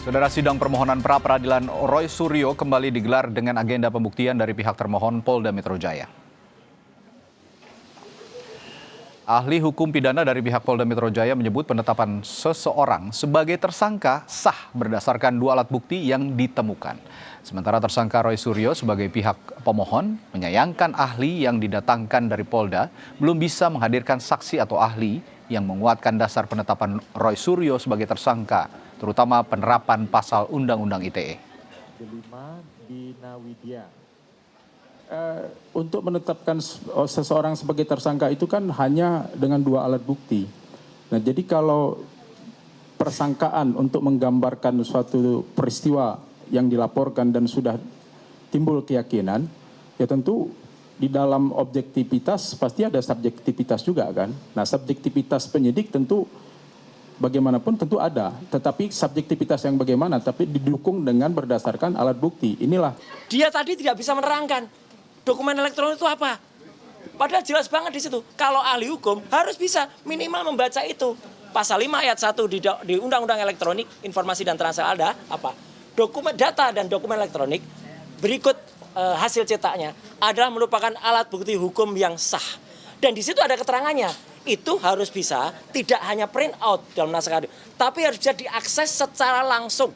Saudara, sidang permohonan pra-peradilan Roy Suryo kembali digelar dengan agenda pembuktian dari pihak termohon Polda Metro Jaya. Ahli hukum pidana dari pihak Polda Metro Jaya menyebut penetapan seseorang sebagai tersangka sah berdasarkan dua alat bukti yang ditemukan. Sementara tersangka Roy Suryo sebagai pihak pemohon menyayangkan ahli yang didatangkan dari Polda belum bisa menghadirkan saksi atau ahli yang menguatkan dasar penetapan Roy Suryo sebagai tersangka, terutama penerapan pasal Undang-Undang ITE. Untuk menetapkan seseorang sebagai tersangka itu kan hanya dengan dua alat bukti. Nah, jadi kalau persangkaan untuk menggambarkan suatu peristiwa yang dilaporkan dan sudah timbul keyakinan, ya tentu di dalam objektivitas pasti ada subjektivitas juga kan. Nah, subjektivitas penyidik tentu bagaimanapun tentu ada, tetapi subjektivitas yang bagaimana, tapi didukung dengan berdasarkan alat bukti. Inilah. Dia tadi tidak bisa menerangkan dokumen elektronik itu apa. Padahal jelas banget di situ. Kalau ahli hukum harus bisa minimal membaca itu. Pasal 5 ayat 1 di Undang-Undang Elektronik, Informasi dan Transaksi ada apa? Dokumen data dan dokumen elektronik berikut hasil cetaknya adalah merupakan alat bukti hukum yang sah. Dan di situ ada keterangannya. Itu harus bisa tidak hanya print out dalam naskah, tapi harus bisa diakses secara langsung.